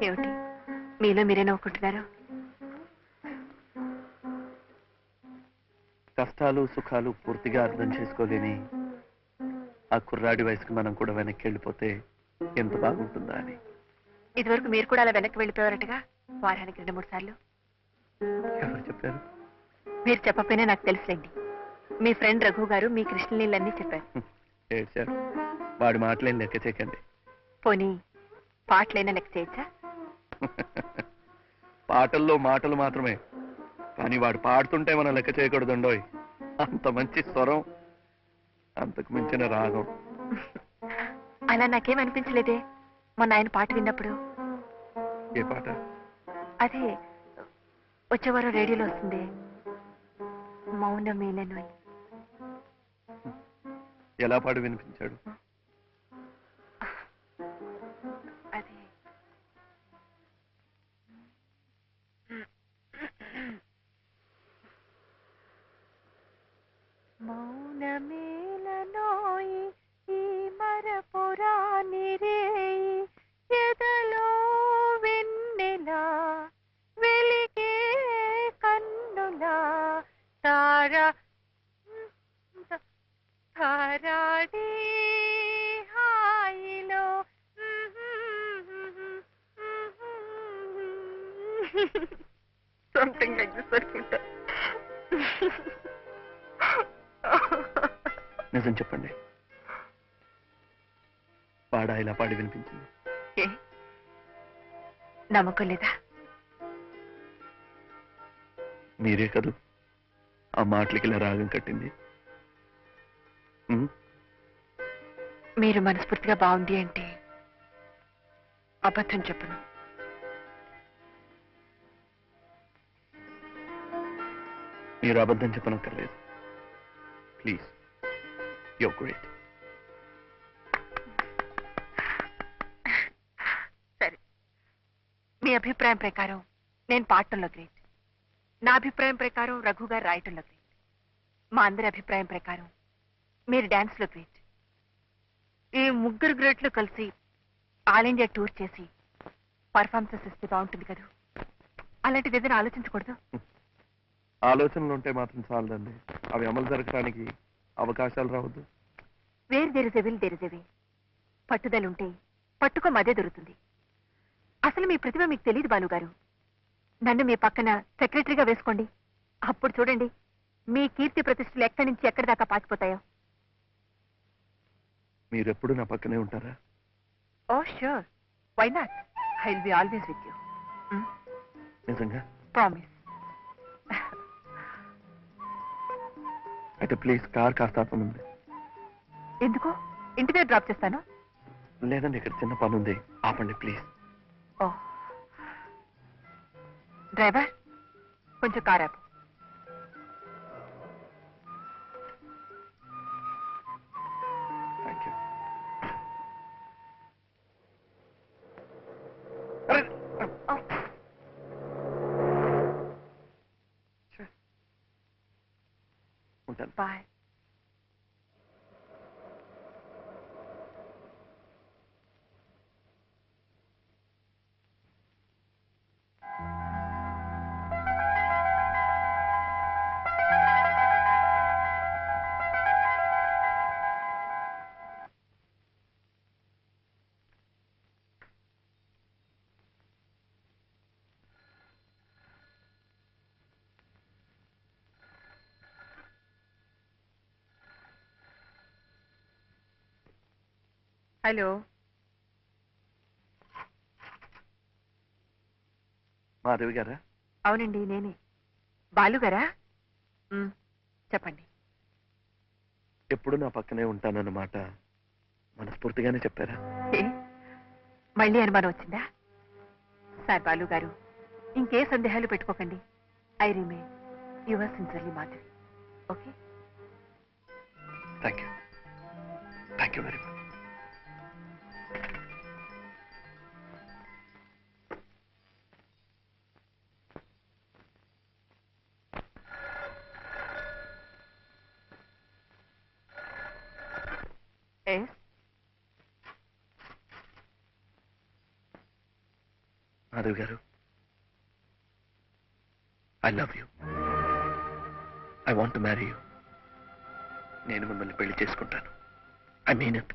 ఏమిటి మీలో మీరే నవ్వుకుంటున్నారు? కష్టాలు సుఖాలు పూర్తిగా అర్థం చేసుకోలేని ఆ కుర్రాడి వయసుకు మనం కూడా వెనక్కి వెళ్ళిపోతే ఎంత బాగుంటుందా అని. ఇదివరకు మీరు కూడా అలా వెనక్కి వెళ్ళిపోయారటగా, వారానికి 2-3 సార్లు. ఎవరు చెప్పారు? మీరు చెప్పకపోయినా నాకు తెలుసులేండి. మీ ఫ్రెండ్ రఘు గారు మీ కృష్ణలీలన్నీ చెప్పారు. ఏడ్చారు. వాడి మాటలేం లెక్క చేయకండి. పోనీ పాటలైనా లెక్క చేయొచ్చా? పాటల్లో మాటలు మాత్రమే, కానీ వాడు పాడుతుంటే మనం లెక్క చేయకూడదుండోయ్. అంత మంచి స్వరం, అంతకు మించిన రాగం. అలా నాకేం అనిపించలేదే మొన్న ఆయన పాట విన్నప్పుడు. ఏ పాట? అదే వచ్చేవారం రేడియోలో వస్తుంది, మౌనమేలను అని. ఎలా పాడు వినిపించాడు? అదే మౌనమేలనోయి ఈ మరపురాని రేయి ఎదలో వెన్నెలా వెలిగే కన్నులా తారా తారాడి హాయిలో సంథింగ్ లైక్ దిస్ అనుకుంటా. నిజం చెప్పండి, పాడా ఇలా పాడి వినిపించింది? ఏ నమ్మకం లేదా? మీరే కదూ ఆ మాటలకి ఇలా రాగం కట్టింది. మీరు మనస్ఫూర్తిగా బాగుంది అంటే అబద్ధం చెప్పను. మీరు అబద్ధం చెప్పనక్కర్లేదు. Please, your great. సరే, మీ అభిప్రాయం ప్రకారం నేను పాడటంలో గ్రేట్, నా అభిప్రాయం ప్రకారం రఘు గారు రాయటంలో గ్రేట్, మా అందరి అభిప్రాయం ప్రకారం మీరు డాన్స్ లో గ్రేట్. ఈ ముగ్గురు గ్రేట్లు కలిసి ఆల్ ఇండియా టూర్ చేసి పర్ఫార్మెన్సెస్ ఇస్తే బాగుంటుంది కదా. అలాంటిది ఏదైనా ఆలోచించకూడదు? ఆలోచనలు ఉంటే మాత్రం చాలదండి, అవి అమలు జరగడానికి అవకాశాలు రావద్దు. Where there is a will there is a way. పట్టుదలుంటే పట్టుకోమదే దొరుకుతుంది. అసలు మీ ప్రతిభ మీకు తెలియదు బాలుగారు. నన్ను మీ పక్కన సెక్రటరీగా వేసుకోండి, అప్పుడు చూడండి మీ కీర్తి ప్రతిష్టలు ఎక్కడి నుంచి ఎక్కడి దాకా పాకిపోతాయో. మీరెప్పుడు నా పక్కనే ఉంటారా? Oh sure, why not? I will be always with you. నిజంగా? ప్రామిస్. అయితే ప్లీజ్ కార్ కాస్త ఆపనుంది. ఎందుకు? ఇంటి దగ్గర డ్రాప్ చేస్తాను. లేదండి, ఇక్కడ చిన్న పని ఉంది, ఆపండి ప్లీజ్. ఓ డ్రైవర్, కొంచెం కార్ ఆపు. Thank you. ఉంటాను. బాయ్. హలో, మాధవి గారా? అవునండి నేనే. బాలుగారా? చెప్పండి. ఎప్పుడు నా పక్కనే ఉంటానన్నమాట మనస్ఫూర్తిగానే చెప్పారా? మళ్ళీ అనుమానం వచ్చిందా? సార్ బాలు గారు, ఇంకే సందేహాలు పెట్టుకోకండి. I remain your sincerely Madhavi. Okay? Thank you. Thank you very much. Yes. Madhavi garu, I love you. I want to marry you. నేను మిమ్మల్ని పెళ్లి చేసుకుంటాను. I mean it.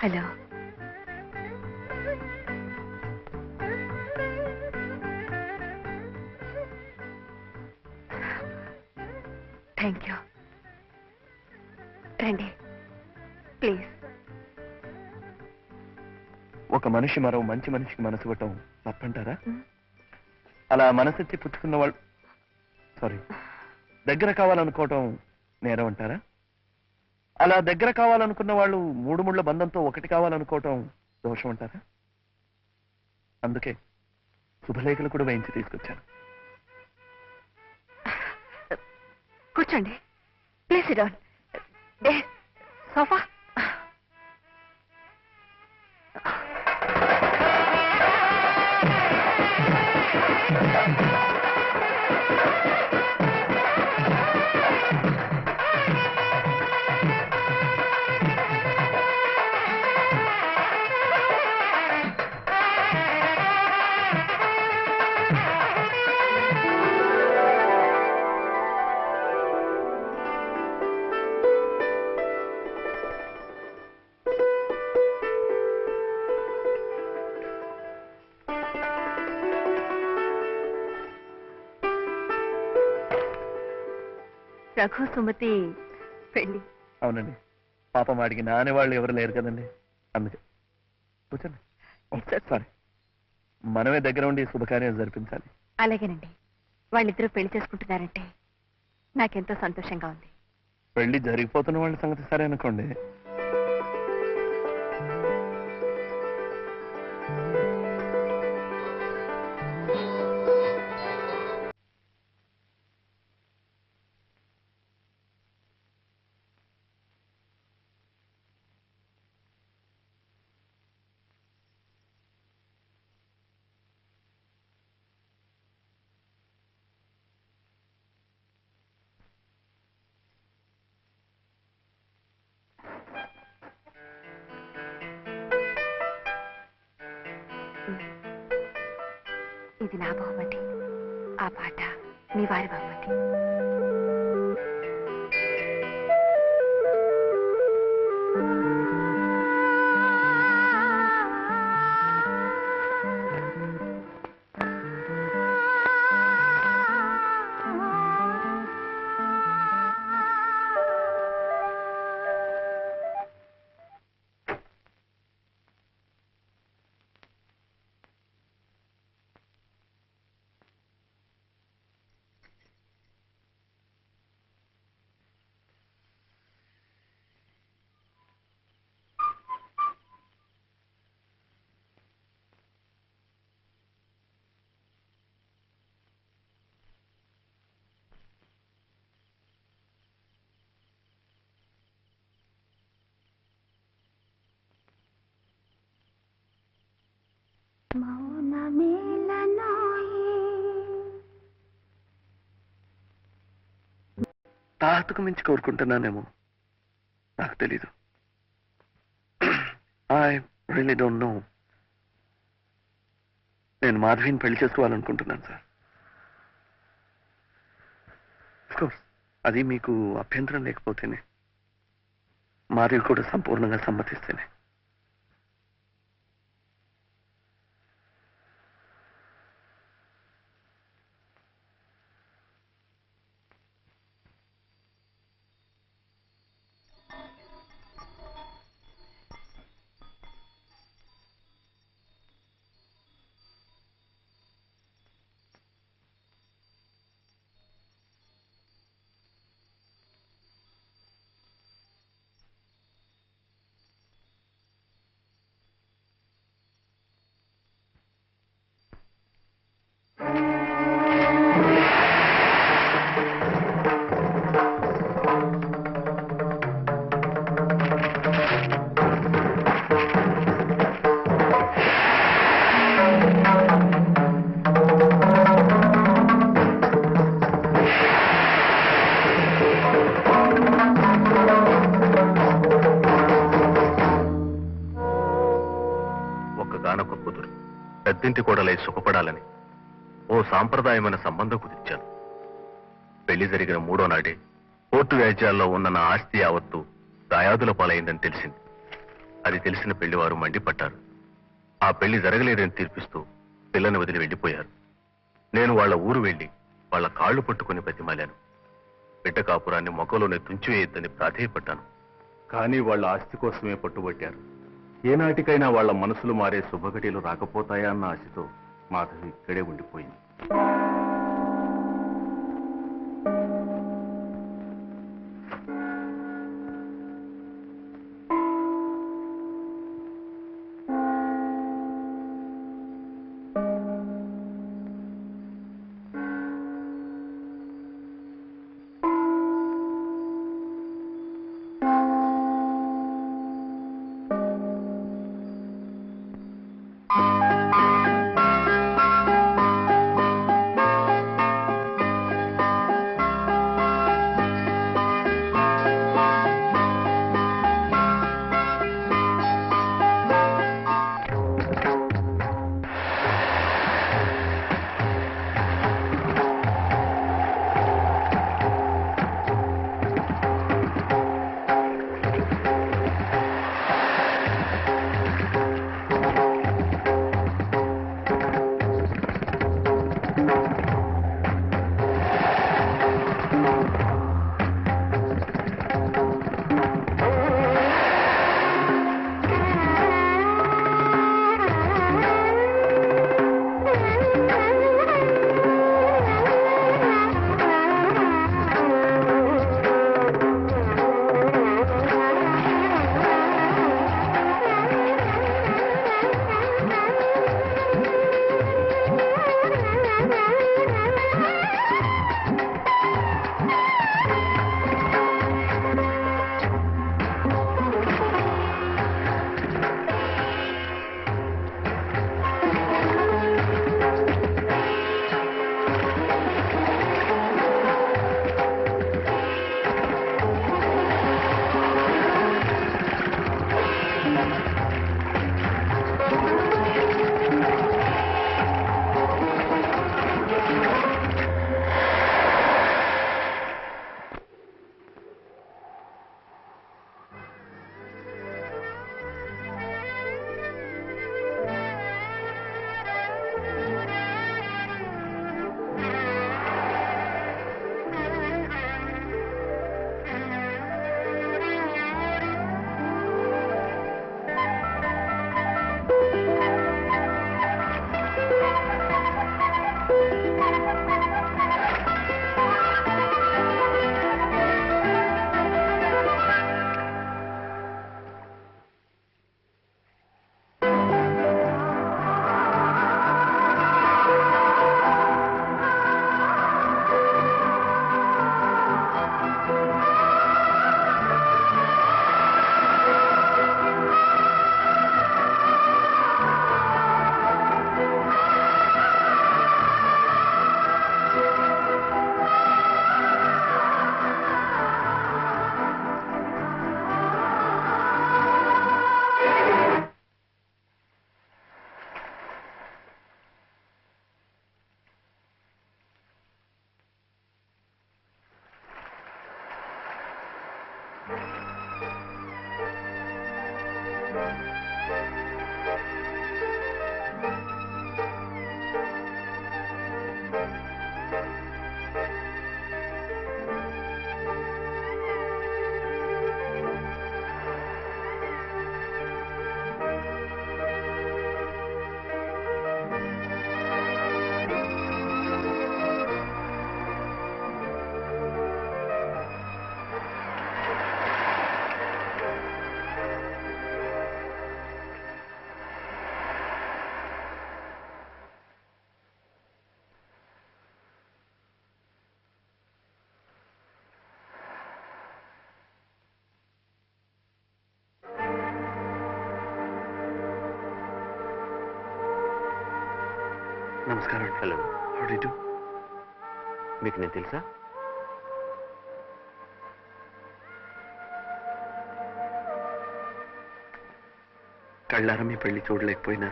Hello. Thank you. రండి ప్లీజ్. ఒక మనిషి మరో మంచి మనిషికి మనసు ఇవ్వటం తప్పంటారా? అలా మనసెచ్చి పుచ్చుకున్న వాళ్ళు దగ్గర కావాలనుకోవటం నేరం అంటారా? అలా దగ్గర కావాలనుకున్న వాళ్ళు మూడు ముళ్ళ బంధంతో ఒకటి కావాలనుకోవటం దోషం అంటారా? అందుకే శుభలేఖలు కూడా వేయించి తీసుకొచ్చాను. కూర్చోండి please. Sit down. Sofa. Raghu Sumathi పెళ్లి. అవునండి. పాపం వాడికి నానే వాళ్ళు ఎవరు లేరు కదండి, అందుకే. కూర్చోండి. సారీ, మనమే దగ్గర ఉండి శుభకార్యం జరిపించాలి. అలాగేనండి. వాళ్ళిద్దరూ పెళ్లి చేసుకుంటున్నారంటే నాకెంతో సంతోషంగా ఉంది. పెళ్లి జరిగిపోతున్న వాళ్ళ సంగతి సరే అనుకోండి. ఇది నా బహుమతి. ఆ పాట మీ వారి బహుమతి. తాహతకు మించి కోరుకుంటున్నానేమో, నాకు తెలీదు. I really don't know. నేను మాధవిని పెళ్లి చేసుకోవాలనుకుంటున్నాను సార్. కోర్స్ అది మీకు అభ్యంతరం లేకపోతేనే, మాధవి కూడా సంపూర్ణంగా సమ్మతిస్తేనే. ఒక్కగానొక్క కూతురు పెద్దింటి కోడలై సుఖపడాలని ఓ సాంప్రదాయమైన సంబంధం కుదిర్చాను. పెళ్లి జరిగిన 3వ నాడే కోర్టు వ్యాజ్యాల్లో ఉన్న నా ఆస్తి యావత్తు దాయాదుల పాలైందని తెలిసింది. అది తెలిసిన పెళ్లివారు మండిపట్టారు. ఆ పెళ్లి జరగలేదని తీర్పిస్తూ పిల్లని వదిలి వెళ్లిపోయారు. నేను వాళ్ళ ఊరు వెళ్లి వాళ్ళ కాళ్లు పట్టుకుని బతిమాలాను. బిడ్డ కాపురాన్ని మొక్కలోనే తుంచివేయొద్దని ప్రాధేయపడ్డాను. కానీ వాళ్ళ ఆస్తి కోసమే పట్టుబట్టారు. ఏనాటికైనా వాళ్ళ మనసులు మారే శుభఘటీలు రాకపోతాయా అన్న ఆశతో మాధవి ఇక్కడే ఉండిపోయింది. నమస్కారం. Hello. How do you do? మీకు నేను తెలుసా? కళ్ళారా మీ పెళ్లి చూడలేకపోయినా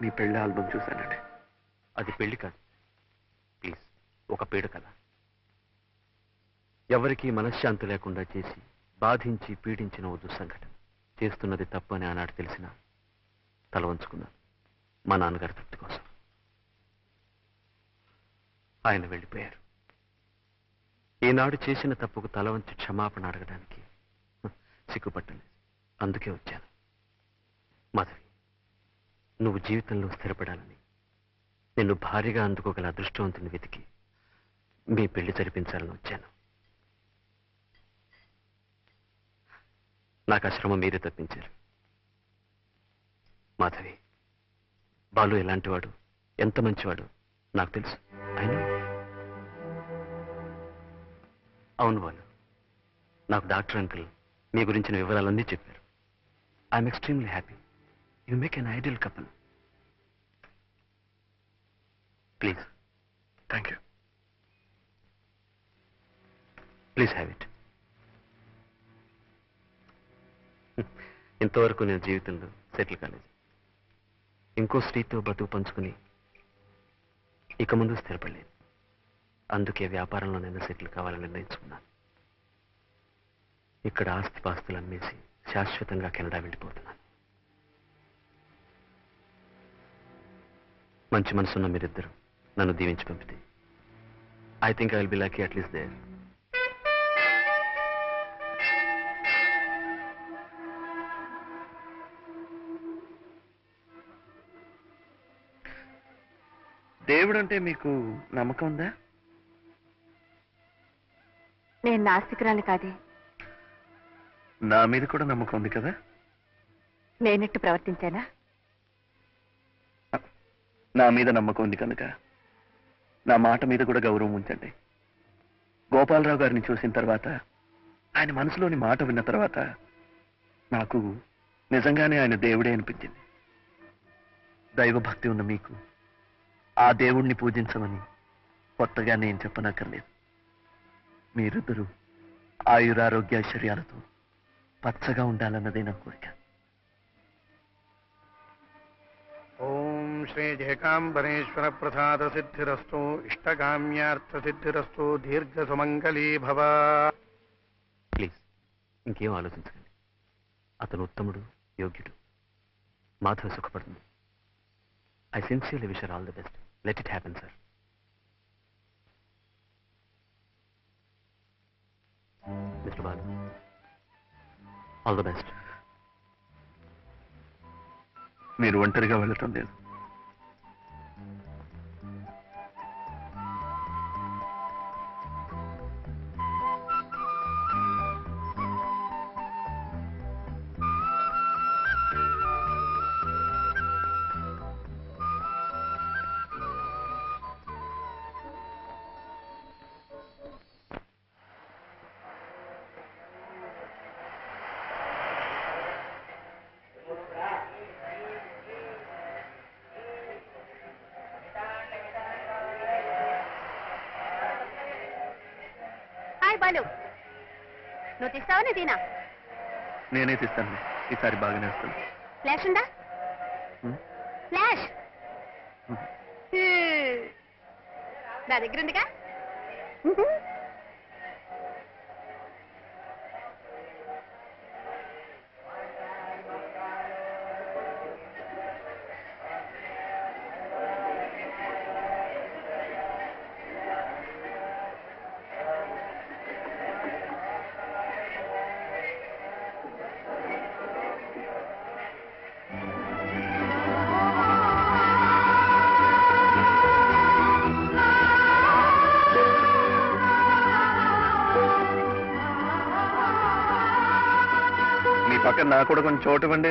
మీ పెళ్లి ఆల్బమ్ చూశానండి. అది పెళ్లి కాదు, ప్లీజ్. ఒక పీడ కథ. ఎవరికీ మనశ్శాంతి లేకుండా చేసి బాధించి పీడించిన ఓ దుస్సంఘటన. చేస్తున్నది తప్పు అని ఆనాడు తెలిసిన తల వంచుకున్నాను మా నాన్నగారి తృప్తి కోసం. ఆయన వెళ్ళిపోయారు. ఈనాడు చేసిన తప్పుకు తల వంచి క్షమాపణ అడగడానికి సిగ్గుపట్టలేదు. అందుకే వచ్చాను. మాధవి, నువ్వు జీవితంలో స్థిరపడాలని, నిన్ను భారీగా అందుకోగల అదృష్టవంతుని వెతికి మీ పెళ్లి జరిపించాలని వచ్చాను. నాకు ఆ శ్రమ మీరే తప్పించారు. మాధవి, బాలు ఎలాంటివాడు, ఎంత మంచివాడు నాకు తెలుసు. అయినా అవును బాలు, నాకు డాక్టర్ అంకుల్ మీ గురించిన వివరాలన్నీ చెప్పారు. I'm extremely happy. You make an ideal couple. Please. Thank you. Please have it. ఇంతవరకు నేను జీవితంలో సెటిల్ కాలేదు. ఇంకో స్త్రీతో బతుకు పంచుకుని ఇక ముందు స్థిరపడలేదు. అందుకే వ్యాపారంలో నేను సెటిల్ కావాలని నిర్ణయించుకున్నాను. ఇక్కడ ఆస్తిపాస్తులు అమ్మేసి శాశ్వతంగా కెనడా వెళ్ళిపోతున్నాను. మంచి మనసున్న మీరిద్దరు నన్ను దీవించి పంపితే I think I will be lucky at least there. దేవుడు అంటే మీకు నమ్మకం ఉందా? నేను నాస్తికురాలి కాదే. నా మీద కూడా నమ్మకం ఉంది కదా. నేనెట్టు ప్రవర్తించానా? నా మీద నమ్మకం ఉంది కనుక నా మాట మీద కూడా గౌరవం ఉంచండి. గోపాలరావు గారిని చూసిన తర్వాత, ఆయన మనసులోని మాట విన్న తర్వాత నాకు నిజంగానే ఆయన దేవుడే అనిపించింది. దైవభక్తి ఉన్న మీకు ఆ దేవుణ్ణి పూజించమని కొత్తగా నేను చెప్పనక్కర్లేదు. మీరిద్దరూ ఆయురారోగ్యాశ్చర్యాలతో పచ్చగా ఉండాలన్నదే నా కోరిక. ఓం శ్రీ జయకాంబరేశ్వర ప్రసాద సిద్ధిరస్తు. ఇష్టకామ్యార్థ సిద్ధిరస్తు. దీర్ఘ సుమంగళీ భవ. ప్లీజ్ ఇంకేం ఆలోచించకండి. అతను ఉత్తముడు, యోగ్యుడు. మాధవ సుఖపడుతుంది. I sincerely wish all the best. Let it happen sir. Mister Balu, all the best. మీరు ఒంటరిగా వెళ్ళటం లేదు. హాయ్ బాలు, నువ్వు తీస్తావా నేను తీనా? నేనే తీస్తాను. ఈసారి బాగానే వస్తాను. ఫ్లాష్ ఉందా? ఫ్లాష్ నా దగ్గర ఉందిగా. పక్కన నాకు కూడా కొంచెం చోటు ఇవ్వండి.